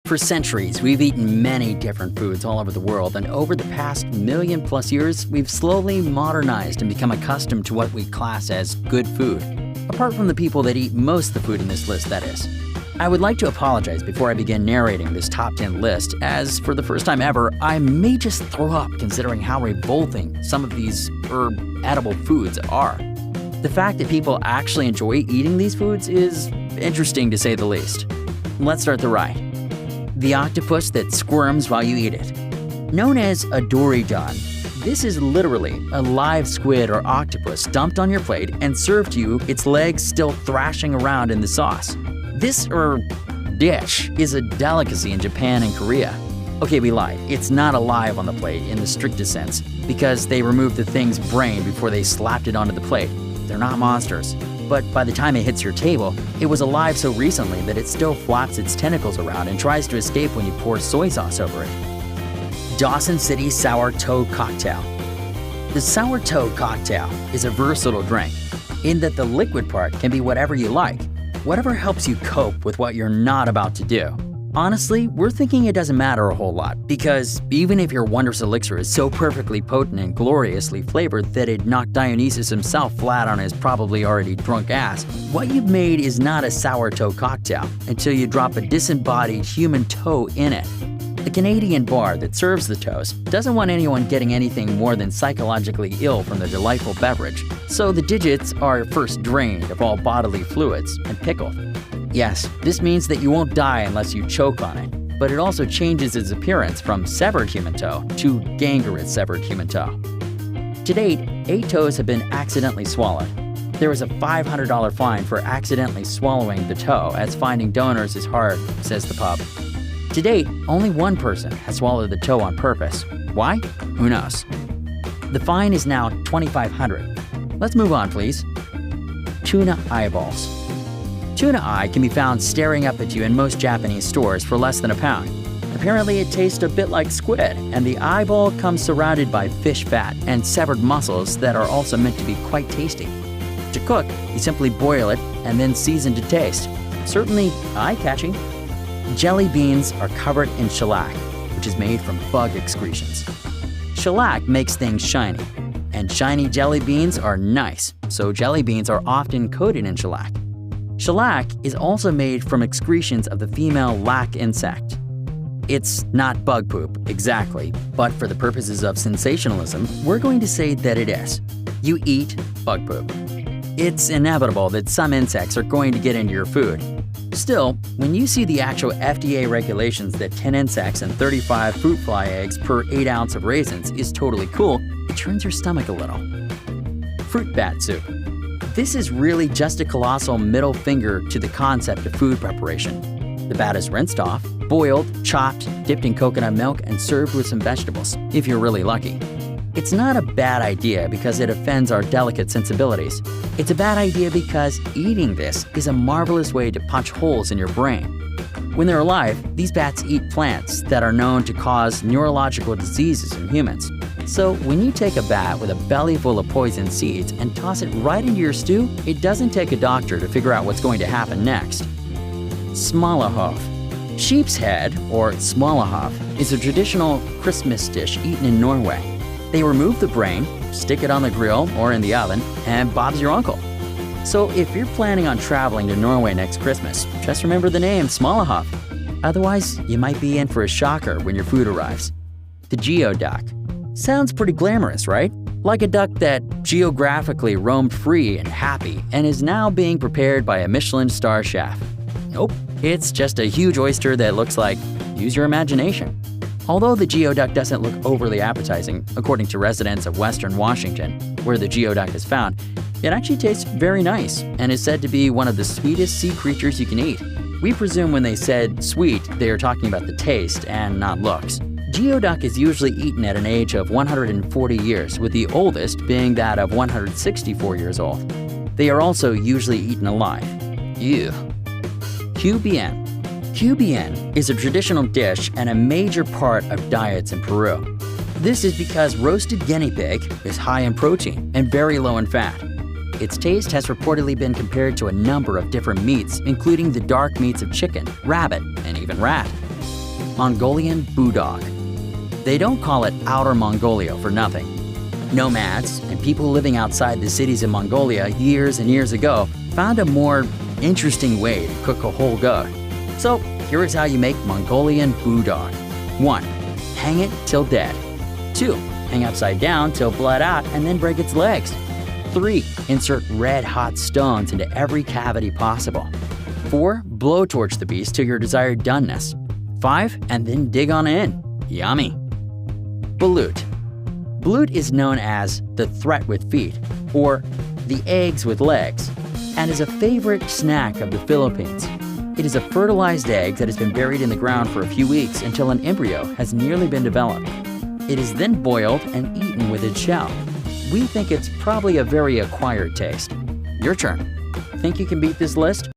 For centuries, we've eaten many different foods all over the world, and over the past million-plus years, we've slowly modernized and become accustomed to what we class as good food. Apart from the people that eat most of the food in this list, that is. I would like to apologize before I begin narrating this top 10 list, as for the first time ever, I may just throw up considering how revolting some of these edible foods are. The fact that people actually enjoy eating these foods is interesting to say the least. Let's start the ride. The octopus that squirms while you eat it. Known as a dory-don, this is literally a live squid or octopus dumped on your plate and served to you, its legs still thrashing around in the sauce. This dish is a delicacy in Japan and Korea. Okay, we lied. It's not alive on the plate in the strictest sense, because they removed the thing's brain before they slapped it onto the plate. They're not monsters. But by the time it hits your table, it was alive so recently that it still flaps its tentacles around and tries to escape when you pour soy sauce over it. Dawson City Sour Toad Cocktail. The sour toad cocktail is a versatile drink in that the liquid part can be whatever you like, whatever helps you cope with what you're not about to do. Honestly, we're thinking it doesn't matter a whole lot, because even if your wondrous elixir is so perfectly potent and gloriously flavored that it knocked Dionysus himself flat on his probably already drunk ass, what you've made is not a sour toe cocktail until you drop a disembodied human toe in it. The Canadian bar that serves the toes doesn't want anyone getting anything more than psychologically ill from the delightful beverage, so the digits are first drained of all bodily fluids and pickled. Yes, this means that you won't die unless you choke on it, but it also changes its appearance from severed human toe to gangrenous severed human toe. To date, 8 toes have been accidentally swallowed. There is a $500 fine for accidentally swallowing the toe, as finding donors is hard, says the pub. To date, only one person has swallowed the toe on purpose. Why? Who knows? The fine is now $2,500. Let's move on, please. Tuna eyeballs. Tuna eye can be found staring up at you in most Japanese stores for less than £1. Apparently it tastes a bit like squid, and the eyeball comes surrounded by fish fat and severed muscles that are also meant to be quite tasty. To cook, you simply boil it and then season to taste. Certainly eye-catching. Jelly beans are covered in shellac, which is made from bug excretions. Shellac makes things shiny, and shiny jelly beans are nice, so jelly beans are often coated in shellac. Shellac is also made from excretions of the female lac insect. It's not bug poop, exactly, but for the purposes of sensationalism, we're going to say that it is. You eat bug poop. It's inevitable that some insects are going to get into your food. Still, when you see the actual FDA regulations that 10 insects and 35 fruit fly eggs per 8 ounce of raisins is totally cool, it turns your stomach a little. Fruit bat soup. This is really just a colossal middle finger to the concept of food preparation. The bat is rinsed off, boiled, chopped, dipped in coconut milk, and served with some vegetables, if you're really lucky. It's not a bad idea because it offends our delicate sensibilities. It's a bad idea because eating this is a marvelous way to punch holes in your brain. When they're alive, these bats eat plants that are known to cause neurological diseases in humans. So when you take a bat with a belly full of poison seeds and toss it right into your stew, it doesn't take a doctor to figure out what's going to happen next. Smalahove. Sheep's head, or smalahove, is a traditional Christmas dish eaten in Norway. They remove the brain, stick it on the grill or in the oven, and Bob's your uncle. So if you're planning on traveling to Norway next Christmas, just remember the name smalahove. Otherwise, you might be in for a shocker when your food arrives. The geoduck. Sounds pretty glamorous, right? Like a duck that geographically roamed free and happy and is now being prepared by a Michelin star chef. Nope, it's just a huge oyster that looks like, use your imagination. Although the geoduck doesn't look overly appetizing, according to residents of Western Washington, where the geoduck is found, it actually tastes very nice and is said to be one of the sweetest sea creatures you can eat. We presume when they said sweet, they are talking about the taste and not looks. Geoduck is usually eaten at an age of 140 years, with the oldest being that of 164 years old. They are also usually eaten alive. Ew. QBN. QBN is a traditional dish and a major part of diets in Peru. This is because roasted guinea pig is high in protein and very low in fat. Its taste has reportedly been compared to a number of different meats, including the dark meats of chicken, rabbit, and even rat. Mongolian Bulldog. They don't call it Outer Mongolia for nothing. Nomads and people living outside the cities of Mongolia years and years ago found a more interesting way to cook a whole goat. So here is how you make Mongolian Bulldog. 1. Hang it till dead. 2. Hang upside down till bled out and then break its legs. 3. Insert red-hot stones into every cavity possible. 4. Blowtorch the beast to your desired doneness. 5. And then dig on in. Yummy! Balut. Balut is known as the threat with feet, or the eggs with legs, and is a favorite snack of the Philippines. It is a fertilized egg that has been buried in the ground for a few weeks until an embryo has nearly been developed. It is then boiled and eaten with its shell. We think it's probably a very acquired taste. Your turn. Think you can beat this list?